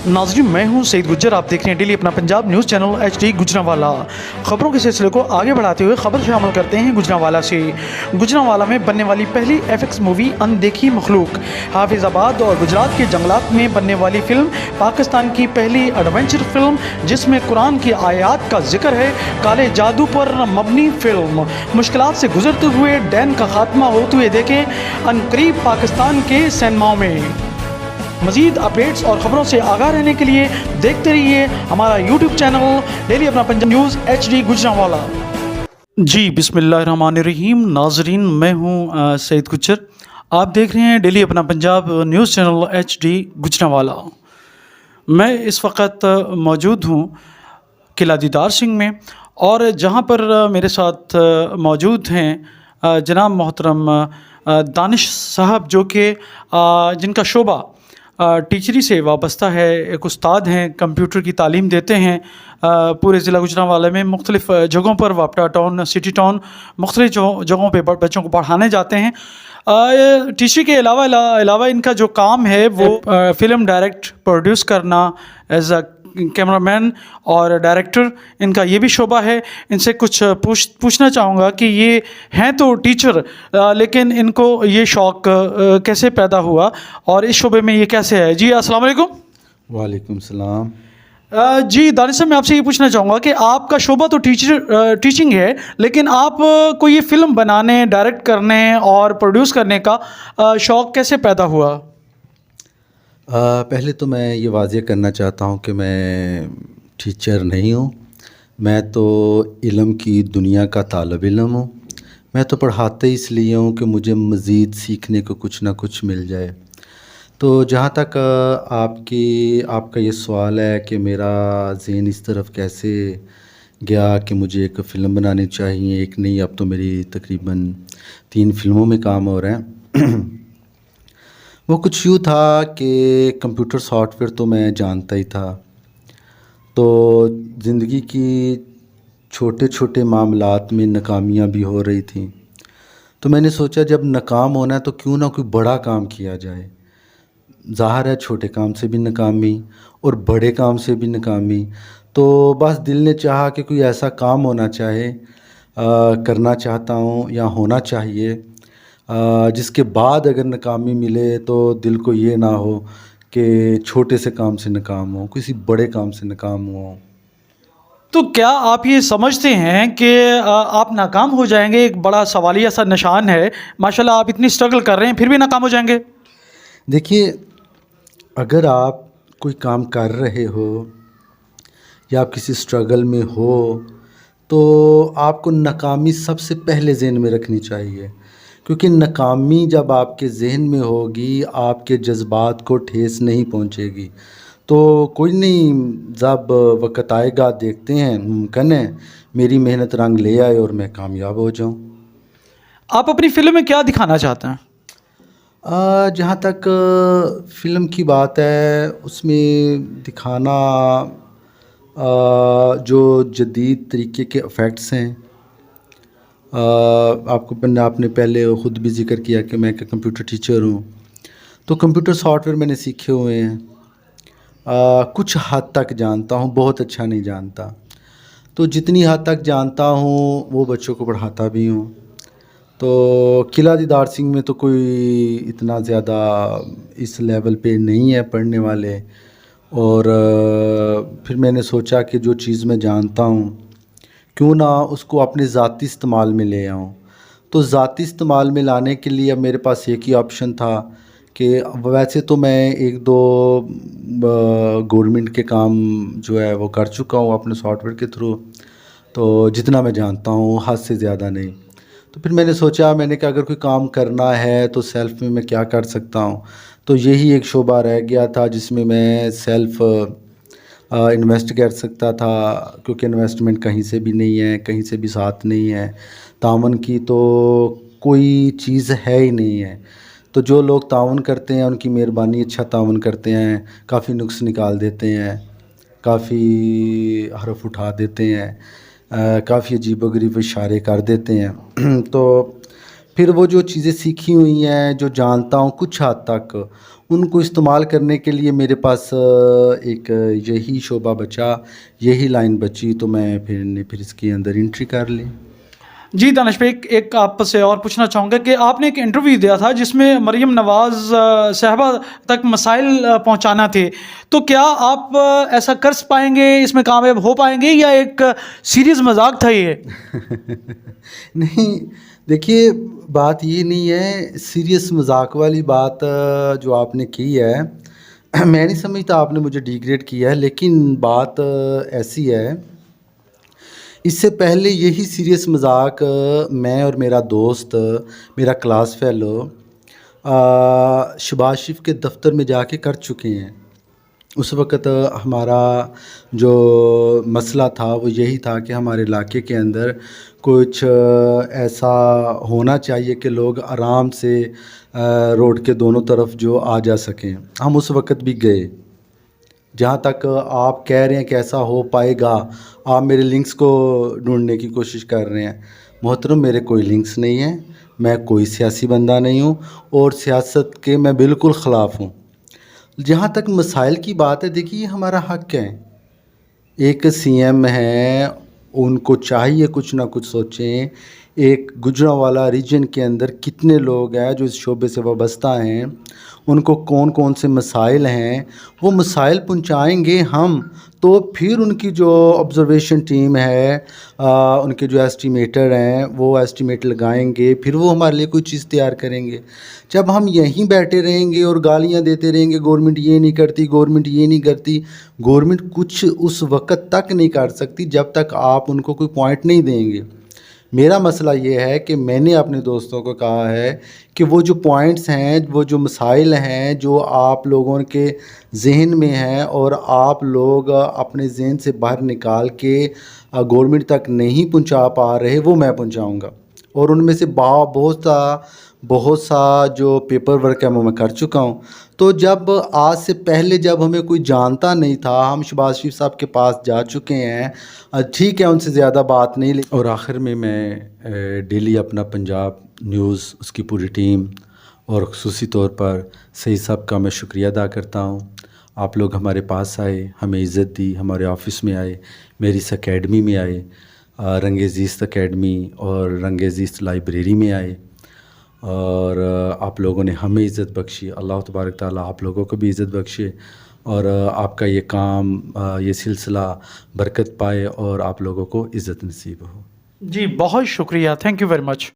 नाज़रीन, मैं हूं सईद गुज्जर। आप देख रहे हैं डेली अपना Punjab news channel HD Gujranwala. खबरों के सिलसिले को आगे बढ़ाते हुए खबर शामिल करते हैं गुजरांवाला से। गुजरांवाला में बनने वाली पहली FX मूवी अनदेखी मखलूक। हाफिज़ाबाद और गुजरात के जंगलात में बनने वाली फ़िल्म पाकिस्तान की पहली एडवेंचर फिल्म जिसमें कुरान की आयात का जिक्र है। काले जादू पर मबनी फिल्म। मुश्किलात से गुजरते हुए डैन का खात्मा होते हुए देखें अनकरीब पाकिस्तान के सिनेमाओं में। मज़ीद अपडेट्स और ख़बरों से आगाह रहने के लिए देखते रहिए हमारा YouTube चैनल डेली अपना पंजाब न्यूज़ HD गुजरांवाला। जी बिस्मिल्लाहिर्रहमानिर्रहीम। नाज़रीन, मैं हूँ सईद गुज्जर। आप देख रहे हैं डेली अपना Punjab news channel HD Gujranwala. मैं इस वक्त मौजूद हूँ किला दीदार सिंह में, और जहाँ पर मेरे साथ मौजूद हैं जनाब मोहतरम दानिश साहब, जो कि जिनका शोबा टीचरी से वाबस्ता है। एक उस्ताद हैं, कंप्यूटर की तालीम देते हैं पूरे ज़िला गुजरांवाला में मुख्तलिफ़ जगहों पर। वापटा टाउन, सिटी टाउन, मुख्तलिफ़ जगहों पे बच्चों को पढ़ाने जाते हैं। टीचरी के अलावा इनका जो काम है वो फ़िल्म डायरेक्ट प्रोड्यूस करना, एज अ कैमरामैन और डायरेक्टर, इनका ये भी शोबा है। इनसे कुछ पूछना चाहूँगा कि ये हैं तो टीचर, लेकिन इनको ये शौक़ कैसे पैदा हुआ और इस शोबे में ये कैसे है। जी अस्सलाम वालेकुम। वालेकुम सलाम। जी दानिश साहब, मैं आपसे ये पूछना चाहूँगा कि आपका शोबा तो टीचिंग है, लेकिन आप को ये फ़िल्म बनाने, डायरेक्ट करने और प्रोड्यूस करने का शौक़ कैसे पैदा हुआ? पहले तो मैं ये वाज़ेह करना चाहता हूँ कि मैं टीचर नहीं हूँ। मैं तो इल्म की दुनिया का तालिब इल्म हूँ। मैं तो पढ़ाते इसलिए हूँ कि मुझे मज़ीद सीखने को कुछ ना कुछ मिल जाए। तो जहाँ तक आपका ये सवाल है कि मेरा ज़हन इस तरफ कैसे गया कि मुझे एक फ़िल्म बनानी चाहिए, एक नहीं अब तो मेरी तकरीबन 3 फ़िल्मों में काम हो रहा है। वो कुछ यूँ था कि कंप्यूटर सॉफ्टवेयर तो मैं जानता ही था, तो ज़िंदगी की छोटे छोटे मामलात में नाकामियाँ भी हो रही थी। तो मैंने सोचा जब नाकाम होना है तो क्यों ना कोई बड़ा काम किया जाए। ज़ाहिर है छोटे काम से भी नाकामी और बड़े काम से भी नाकामी, तो बस दिल ने चाहा कि कोई ऐसा काम होना चाहे, करना चाहता हूँ या होना चाहिए जिसके बाद अगर नाकामी मिले तो दिल को ये ना हो कि छोटे से काम से नाकाम हो, किसी बड़े काम से नाकाम हो। तो क्या आप ये समझते हैं कि आप नाकाम हो जाएंगे? एक बड़ा सवालिया सा निशान है। माशाल्लाह आप इतनी स्ट्रगल कर रहे हैं, फिर भी नाकाम हो जाएंगे? देखिए, अगर आप कोई काम कर रहे हो या आप किसी स्ट्रगल में हो तो आपको नाकामी सबसे पहले ज़हन में रखनी चाहिए, क्योंकि नाकामी जब आपके ज़हन में होगी आपके जज्बात को ठेस नहीं पहुंचेगी। तो कोई नहीं, जब वक़्त आएगा देखते हैं, मुमकिन है मेरी मेहनत रंग ले आए और मैं कामयाब हो जाऊं। आप अपनी फ़िल्म में क्या दिखाना चाहते हैं? जहाँ तक फ़िल्म की बात है उसमें दिखाना जो जदीद तरीके के इफ़ेक्ट्स हैं। आपने पहले ख़ुद भी ज़िक्र किया कि मैं एक कंप्यूटर टीचर हूँ, तो कंप्यूटर सॉफ्टवेयर मैंने सीखे हुए हैं। कुछ हद तक जानता हूँ, बहुत अच्छा नहीं जानता। तो जितनी हद तक जानता हूँ वो बच्चों को पढ़ाता भी हूँ। तो किला दीदार सिंह में तो कोई इतना ज़्यादा इस लेवल पे नहीं है पढ़ने वाले, और फिर मैंने सोचा कि जो चीज़ मैं जानता हूँ क्यों ना उसको अपने ज़ाती इस्तेमाल में ले आऊँ। तो ज़ाती इस्तेमाल में लाने के लिए अब मेरे पास एक ही ऑप्शन था कि वैसे तो मैं 1-2 गवर्नमेंट के काम जो है वो कर चुका हूँ अपने सॉफ्टवेयर के थ्रू, तो जितना मैं जानता हूँ हद से ज़्यादा नहीं। तो फिर मैंने कहा अगर कोई काम करना है तो सेल्फ़ में मैं क्या कर सकता हूँ। तो यही एक शोबा रह गया था जिसमें मैं सेल्फ़ इन्वेस्ट कर सकता था, क्योंकि इन्वेस्टमेंट कहीं से भी नहीं है, कहीं से भी साथ नहीं है, तावन की तो कोई चीज़ है ही नहीं है। तो जो लोग तावन करते हैं उनकी मेहरबानी, अच्छा तावन करते हैं, काफ़ी नुक्स निकाल देते हैं, काफ़ी हरफ उठा देते हैं, काफ़ी अजीबोगरीब इशारे कर देते हैं। तो फिर वो जो चीज़ें सीखी हुई हैं, जो जानता हूँ कुछ हद तक, ان کو استعمال کرنے کے لیے میرے پاس ایک یہی شعبہ بچا, یہی لائن بچی, تو میں پھر اس کے اندر انٹری کر لی. جی دانش بھائی، ایک آپ سے اور پوچھنا چاہوں گا کہ آپ نے ایک انٹرویو دیا تھا جس میں مریم نواز صاحبہ تک مسائل پہنچانا تھے، تو کیا آپ ایسا کر پائیں گے، اس میں کامیاب ہو پائیں گے، یا ایک سیریز مذاق تھا یہ؟ نہیں دیکھیے، بات یہ نہیں ہے سیریس مذاق والی بات جو آپ نے کی ہے. میں نہیں سمجھتا آپ نے مجھے ڈیگریڈ کیا ہے، لیکن بات ایسی ہے، اس سے پہلے یہی سیریس مذاق میں اور میرا دوست، میرا کلاس فیلو شباز شریف کے دفتر میں جا کے کر چکے ہیں. اس وقت ہمارا جو مسئلہ تھا وہ یہی تھا کہ ہمارے علاقے کے اندر کچھ ایسا ہونا چاہیے کہ لوگ آرام سے روڈ کے دونوں طرف جو آ جا سکیں. ہم اس وقت بھی گئے. جہاں تک آپ کہہ رہے ہیں کہ ایسا ہو پائے گا، آپ میرے لنکس کو ڈھونڈنے کی کوشش کر رہے ہیں. محترم، میرے کوئی لنکس نہیں ہیں، میں کوئی سیاسی بندہ نہیں ہوں، اور سیاست کے میں بالکل خلاف ہوں. جہاں تک مسائل کی بات ہے، دیکھیے یہ ہمارا حق ہے. ایک سی ایم ہیں، ان کو چاہیے کچھ نہ کچھ سوچیں. ایک گجرانوالہ ریجن کے اندر کتنے لوگ ہیں جو اس شعبے سے وابستہ ہیں، ان کو کون کون سے مسائل ہیں، وہ مسائل پہنچائیں گے ہم، تو پھر ان کی جو آبزرویشن ٹیم ہے، ان کے جو ایسٹیمیٹر ہیں، وہ ایسٹیمیٹ لگائیں گے، پھر وہ ہمارے لیے کوئی چیز تیار کریں گے. جب ہم یہیں بیٹھے رہیں گے اور گالیاں دیتے رہیں گے، گورنمنٹ یہ نہیں کرتی، گورنمنٹ یہ نہیں کرتی، گورنمنٹ کچھ اس وقت تک نہیں کر سکتی جب تک آپ ان کو کوئی پوائنٹ نہیں دیں گے. میرا مسئلہ یہ ہے کہ میں نے اپنے دوستوں کو کہا ہے کہ وہ جو پوائنٹس ہیں، وہ جو مسائل ہیں جو آپ لوگوں کے ذہن میں ہیں اور آپ لوگ اپنے ذہن سے باہر نکال کے گورنمنٹ تک نہیں پہنچا پا رہے، وہ میں پہنچاؤں گا. اور ان میں سے بہت سا جو پیپر ورک ہے وہ میں کر چکا ہوں. تو جب آج سے پہلے جب ہمیں کوئی جانتا نہیں تھا، ہم شباز شریف صاحب کے پاس جا چکے ہیں، ٹھیک ہے ان سے زیادہ بات نہیں. اور آخر میں ڈیلی اپنا پنجاب نیوز، اس کی پوری ٹیم اور خصوصی طور پر سعید صاحب کا میں شکریہ ادا کرتا ہوں. آپ لوگ ہمارے پاس آئے، ہمیں عزت دی، ہمارے آفس میں آئے، میری اس اکیڈمی میں آئے، رنگ زیست اکیڈمی اور رنگ زیست لائبریری میں آئے، اور آپ لوگوں نے ہمیں عزت بخشی. اللہ تبارک تعالیٰ آپ لوگوں کو بھی عزت بخشے، اور آپ کا یہ کام، یہ سلسلہ برکت پائے، اور آپ لوگوں کو عزت نصیب ہو. جی بہت شکریہ، تھینک یو ویری مچ.